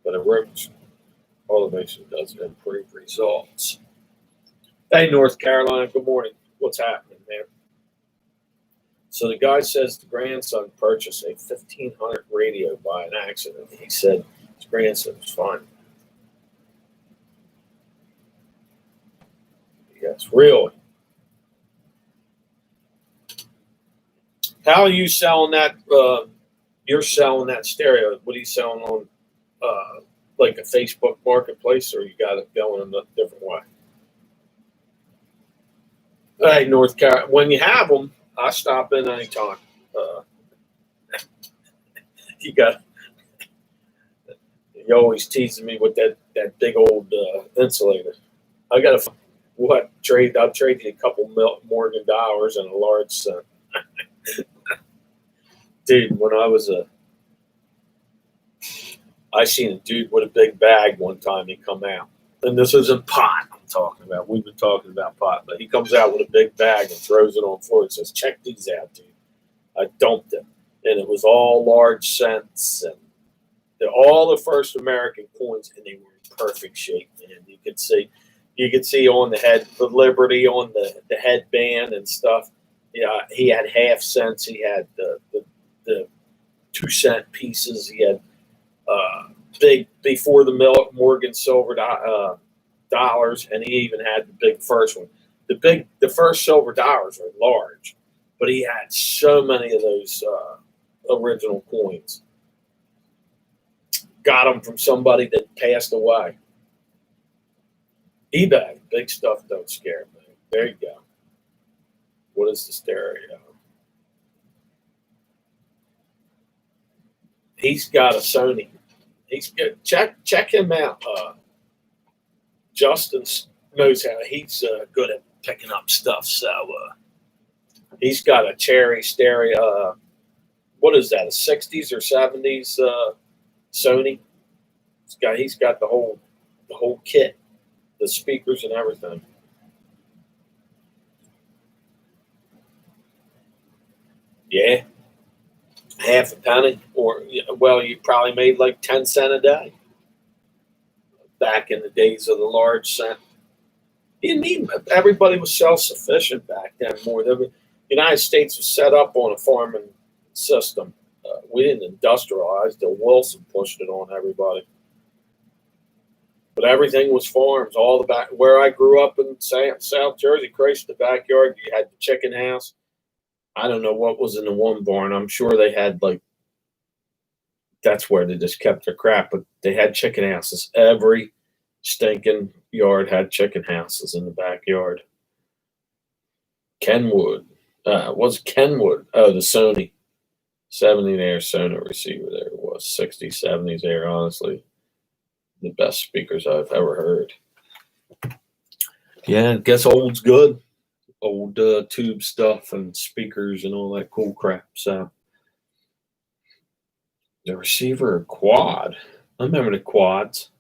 but it works. Cultivation doesn't improve results. Hey, North Carolina, good morning. What's happening there? So the guy says the grandson purchased a 1500 radio by an accident. He said his grandson was fine. Yes, really. How are you selling that? You're selling that stereo. What are you selling on, like a Facebook marketplace, or you got it going in a different way? Hey, North Carolina, when you have them, I stop in anytime. You're always teasing me with that big old insulator. I got to trade. I'll trade you a couple Morgan dollars and a large cent. Dude, when I seen a dude with a big bag one time. He come out, and this isn't pot I'm talking about. We've been talking about pot, but he comes out with a big bag and throws it on the floor and says, "Check these out, dude." I dumped them, and it was all large cents and all the first American coins, and they were in perfect shape. Man, you could see on the head, the Liberty on the headband and stuff. Yeah, he had half cents. He had the 2 cent pieces. He had big before the Morgan silver dollars, and he even had the big first one. The first silver dollars are large, but he had so many of those original coins. Got them from somebody that passed away. eBay, big stuff don't scare me. There you go. What is the stereo? He's got a Sony. He's good. Check him out. Justin knows how he's good at picking up stuff. So he's got a cherry stereo. What is that? A '60s or '70s Sony? He's got the whole kit, the speakers and everything. Yeah, half a penny, or well, you probably made like 10 cents a day back in the days of the large cent. You need everybody was self-sufficient back then. The United States was set up on a farming system. We didn't industrialize till Wilson pushed it on everybody. But everything was farms. All the back where I grew up in South Jersey, Christ, the backyard, you had the chicken house. I don't know what was in the one barn. I'm sure they had that's where they just kept their crap, but they had chicken houses. Every stinking yard had chicken houses in the backyard. Kenwood. Was Kenwood? Oh, the Sony 70 there, Sony receiver there was 60s, 70s there, honestly. The best speakers I've ever heard. Yeah, I guess old's good. Old tube stuff and speakers and all that cool crap. So the receiver quad. I remember the quads.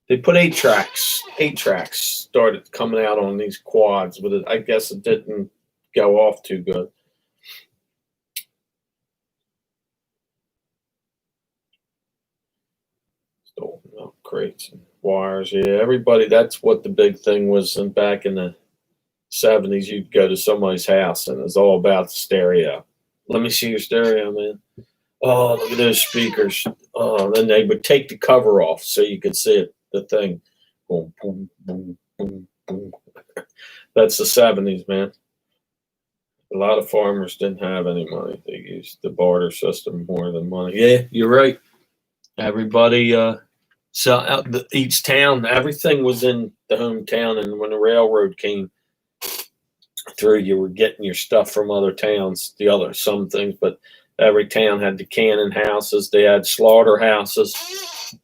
They put 8-tracks. 8-tracks started coming out on these quads, but I guess it didn't go off too good. Still milk crates and wires. Yeah, everybody. That's what the big thing was. And back in the '70s, you'd go to somebody's house and it was all about the stereo. Let me see your stereo, man. Oh, look at those speakers. Oh, then they would take the cover off so you could see it, the thing. Boom, boom, boom, boom, boom. That's the '70s, man. A lot of farmers didn't have any money. They used the barter system more than money. Yeah, you're right. Everybody, so each town, everything was in the hometown. And when the railroad came through, you were getting your stuff from other towns, some things, but every town had the cannon houses. They had slaughterhouses.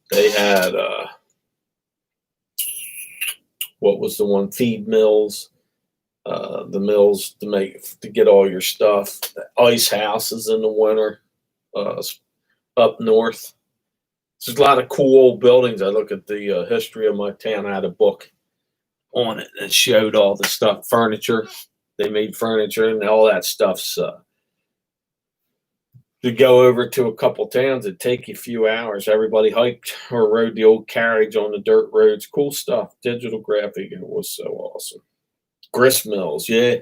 They had, what was the one? Feed mills. The mills to get all your stuff. The ice houses in the winter up north. There's a lot of cool old buildings. I look at the history of my town. I had a book on it that showed all the stuff, furniture. They made furniture and all that stuff's to go over to a couple towns, it'd take you a few hours. Everybody hiked or rode the old carriage on the dirt roads. Cool stuff. Digital graphic. It was so awesome. Grist mills, yeah.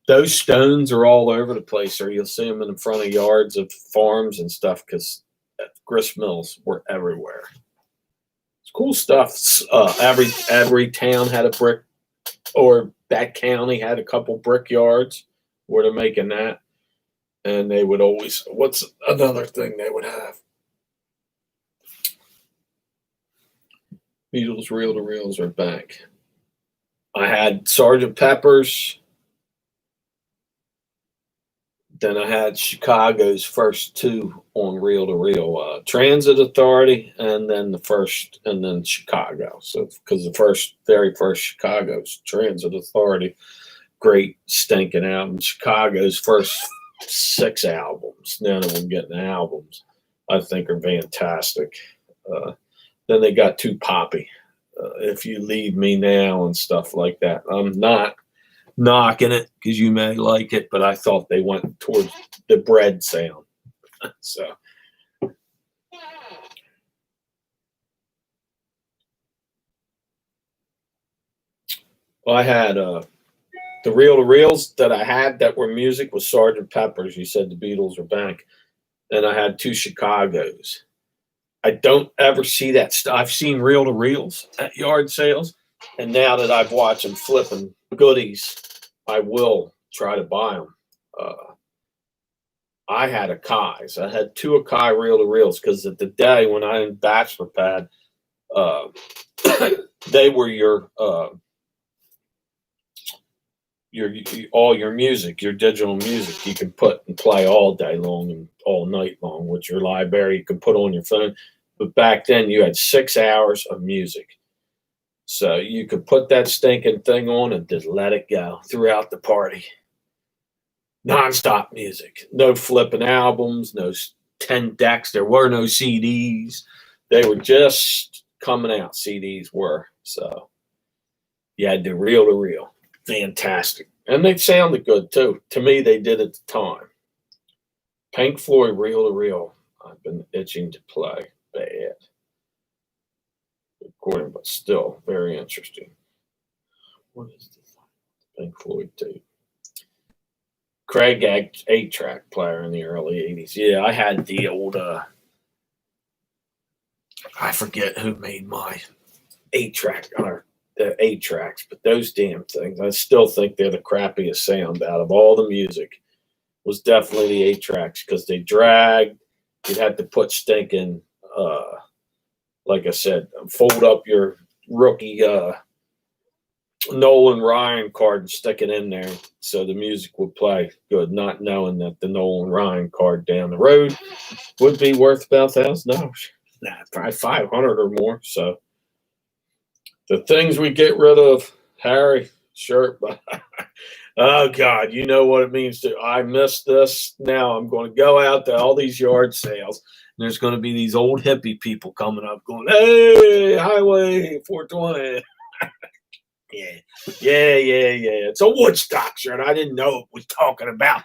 Those stones are all over the place, or you'll see them in front of yards of farms and stuff because grist mills were everywhere. It's cool stuff. Every town had a brick, or that county had a couple brick yards where they're making that. And they would always, what's another thing they would have? Beatles reel-to-reels are back. I had Sergeant Pepper's. Then I had Chicago's first two on reel-to-reel. Transit Authority, and then then Chicago. So, because very first Chicago's Transit Authority, great stinking album. Chicago's first 6 albums. None of them getting albums, I think, are fantastic. Then they got too poppy. If You Leave Me Now and stuff like that. I'm not knocking it because you may like it, but I thought they went towards the bread sound. So I had the reel-to-reels that I had that were music was Sergeant Pepper's. You said the Beatles are back. and I had 2 Chicago's. I don't ever see that stuff. I've seen reel to reels at yard sales, and now that I've watched them flipping goodies, I will try to buy them. I had Akai's. I had 2 Akai reel to reels because at the day when I in Bachelor Pad, uh, they were your all your music, your digital music. You can put and play all day long and all night long with your library. You can put on your phone. But back then, you had 6 hours of music. So you could put that stinking thing on and just let it go throughout the party. Nonstop music. No flipping albums, no 10 decks. There were no CDs. They were just coming out, CDs were. So you had the reel to reel. Fantastic. And they sounded good, too. To me, they did at the time. Pink Floyd reel to reel. I've been itching to play. Bad. Recording, but still very interesting. What is this? Pink Floyd tape. Craig 8-track player in the early 80s. Yeah, I had the old, I forget who made my 8-track, or the 8-tracks, but those damn things, I still think they're the crappiest sound out of all the music. Was definitely the 8-tracks because they dragged. You'd have to put stinking, like I said, fold up your rookie Nolan Ryan card and stick it in there so the music would play good, not knowing that the Nolan Ryan card down the road would be worth about $1,000. Nah, probably 500 or more. So the things we get rid of, Harry, sure. Oh God, you know what it means to. I miss this. Now I'm going to go out to all these yard sales. And there's going to be these old hippie people coming up, going, "Hey, Highway 420." Yeah. It's a Woodstock shirt. I didn't know it was talking about.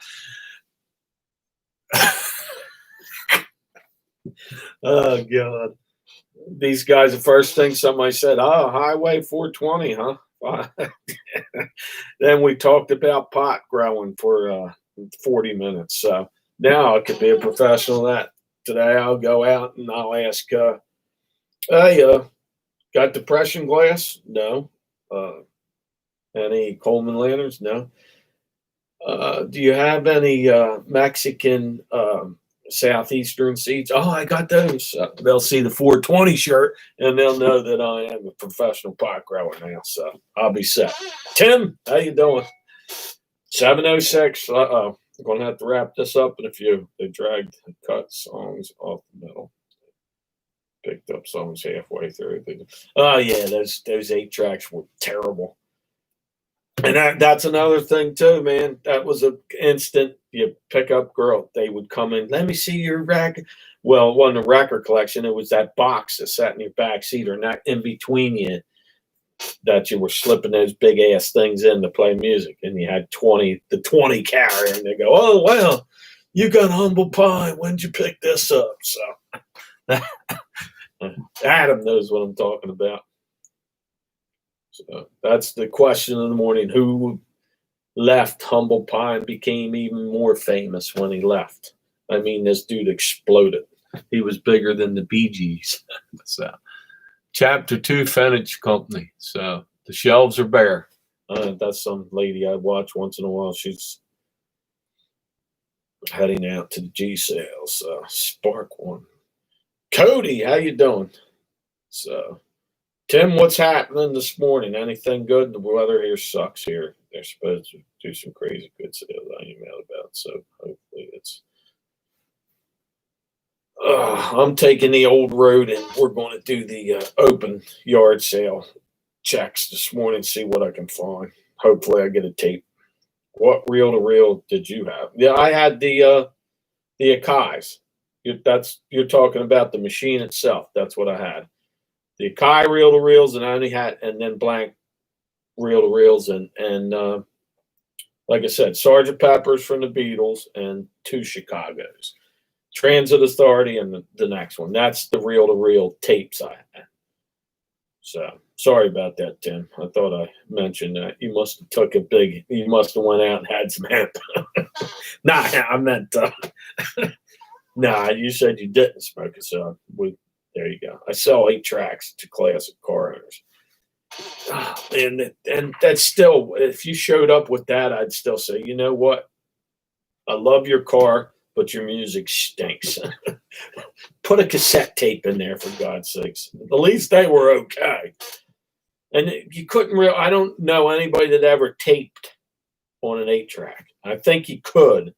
Oh God. These guys, the first thing somebody said, "Oh, Highway 420, huh?" Then we talked about pot growing for 40 minutes. So now I could be a professional at today. I'll go out and I'll ask, "Hey, got depression glass?" No. Any Coleman lanterns? No. Do you have any Mexican Southeastern seeds? Oh, I got those. They'll see the 420 shirt and they'll know that I am a professional pot grower now. So I'll be set. Tim, how you doing? 7:06. Uh-oh. I'm going to have to wrap this up in a few. They dragged and cut songs off the middle. Picked up songs halfway through. Oh, yeah, those 8-tracks were terrible. And that's another thing too, man. That was an instant. You pick up girl, they would come in. Let me see your record. Well, it wasn't a record collection. It was that box that sat in your back seat or not in between you that you were slipping those big ass things in to play music. And you had the 20 carrier, and they go, "Oh well, you got Humble Pie. When'd you pick this up?" So Adam knows what I'm talking about. So that's the question of the morning. Who left Humble Pie and became even more famous when he left? I mean, this dude exploded. He was bigger than the Bee Gees. So, Chapter 2 Furniture Company. So the shelves are bare. That's some lady I watch once in a while. She's heading out to the G sales. Spark one. Cody, how you doing? So Tim, what's happening this morning? Anything good? The weather here sucks here. They're supposed to do some crazy good sales I emailed about, so hopefully it's. I'm taking the old road, and we're going to do the open yard sale checks this morning, see what I can find. Hopefully I get a tape. What reel to reel did you have? Yeah, I had the Akai's. You're talking about the machine itself. That's what I had. The Akai reel to reels, and I only had, and then blank reel to reels, and like I said, Sergeant Pepper's from the Beatles and 2 Chicago's, Transit Authority, and the next one. That's the reel to reel tapes I had. So sorry about that, Tim. I thought I mentioned that. You must have went out and had some hemp. Nah, I meant Nah, you said you didn't smoke it, so there you go. I sell 8 tracks to classic car owners. And that's still, if you showed up with that, I'd still say, you know what? I love your car, but your music stinks. Put a cassette tape in there, for God's sakes. At least they were okay. And you couldn't I don't know anybody that ever taped on an 8-track. I think you could,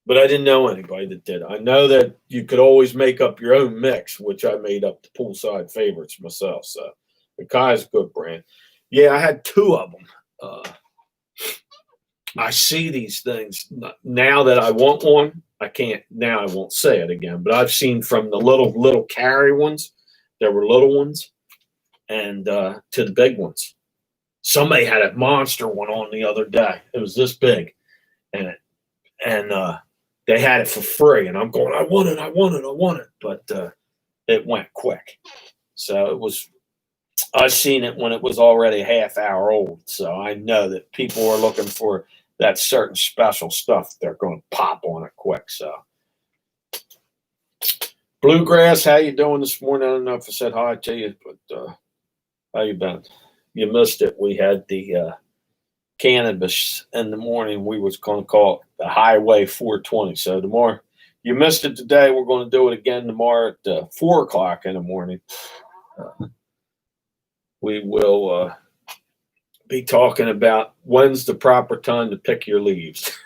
but I didn't know anybody that did. I know that you could always make up your own mix, which I made up the Poolside Favorites myself. So Akai's a good brand. Yeah, I had 2 of them. I see these things now that I want one. I can't now. I won't say it again, but I've seen from the little carry ones. There were little ones, and to the big ones. Somebody had a monster one on the other day. It was this big, and they had it for free. And I'm going, I want it. But it went quick. So it was. I seen it when it was already a half hour old. So I know that people are looking for that certain special stuff. They're going to pop on it quick. So Bluegrass, how you doing this morning? I don't know if I said hi to you, but how you been? You missed it. We had the cannabis in the morning. We was going to call it the Highway 420. So tomorrow, you missed it today. We're going to do it again tomorrow at 4 o'clock in the morning. We will be talking about when's the proper time to pick your leaves.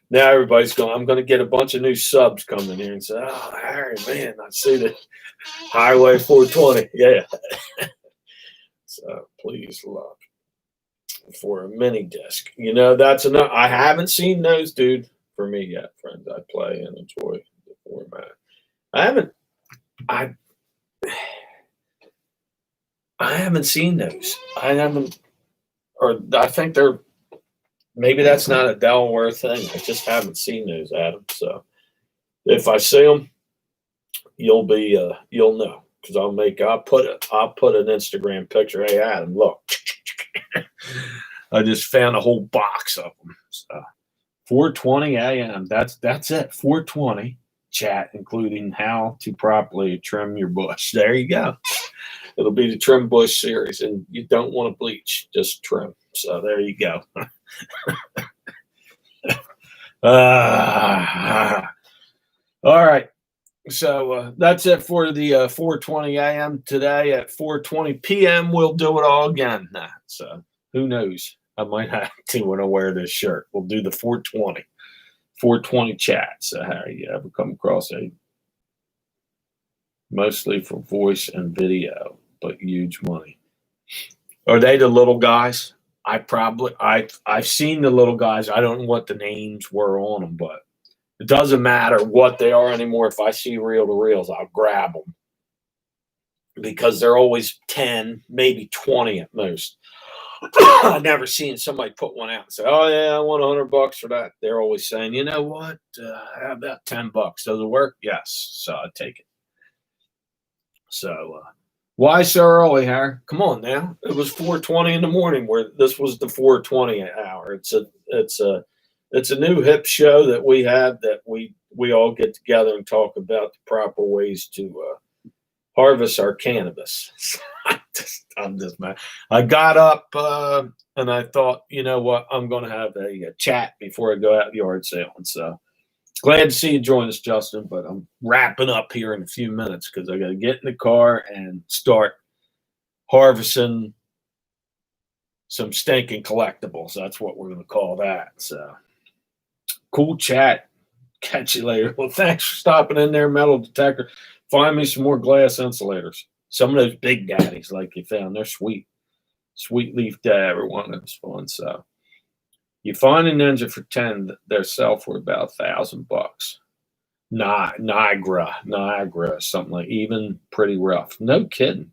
Now everybody's going, I'm going to get a bunch of new subs coming here and say, oh, Harry, man, I see the Highway 420. Yeah. So please look for a mini disc. You know, that's enough. I haven't seen those, dude, for me yet, friends. I play and enjoy the format. I haven't seen those. I think they're, maybe that's not a Delaware thing. I just haven't seen those, Adam. So if I see them, you'll know, because I'll put an Instagram picture. Hey, Adam, look, I just found a whole box of them. So 4:20 a.m. That's it. 4:20 chat, including how to properly trim your bush. There you go. It'll be the trim bush series, and you don't want to bleach, just trim. So there you go. All right. So that's it for the 4:20 a.m. today. At 4:20 p.m., we'll do it all again. So who knows? I might have to when I wear this shirt. We'll do the 420 chat. So how you ever come across mostly for voice and video, but huge money. Are they the little guys? I've seen the little guys. I don't know what the names were on them, but it doesn't matter what they are anymore. If I see reel to reels, I'll grab them because they're always 10, maybe 20 at most. I've never seen somebody put one out and say, oh yeah, I want $100 for that. They're always saying, you know what? How about $10? Does it work? Yes. So I take it. So why so early, Harry? Come on now. It was 4:20 in the morning where this was the 4:20 hour. It's a new hip show that we have that we all get together and talk about the proper ways to harvest our cannabis. I'm just mad. I got up and I thought, you know what? I'm going to have a chat before I go out yard sailing. So glad to see you join us, Justin. But I'm wrapping up here in a few minutes because I got to get in the car and start harvesting some stinking collectibles. That's what we're going to call that. So cool chat. Catch you later. Well, thanks for stopping in there, Metal Detector. Find me some more glass insulators. Some of those big daddies like you found. They're sweet. Sweet leaf dad, everyone. That's fun. So you find a Ninja for 10, they'll sell for about $1,000. Niagara, something like even pretty rough. No kidding.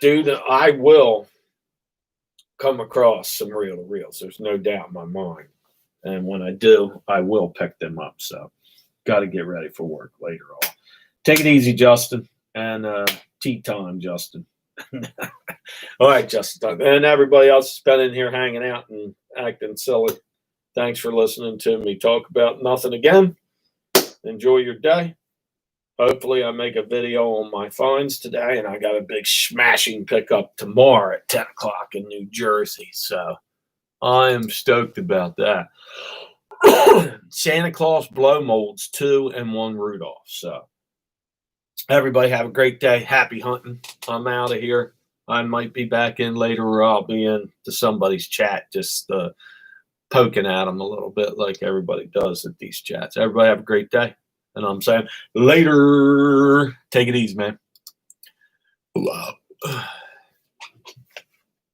Dude, I will come across some reel to reels. There's no doubt in my mind. And when I do, I will pick them up. So got to get ready for work later on. Take it easy, Justin. And tea time, Justin. All right, Justin. And everybody else has been in here hanging out. And acting silly. Thanks for listening to me talk about nothing again. Enjoy your day. Hopefully, I make a video on my finds today, and I got a big smashing pickup tomorrow at 10 o'clock in New Jersey. So I am stoked about that. Santa Claus blow molds, 2 and 1 Rudolph. So everybody have a great day. Happy hunting. I'm out of here. I might be back in later, or I'll be in to somebody's chat, just poking at them a little bit like everybody does at these chats. Everybody have a great day. And I'm saying later. Take it easy, man. Love.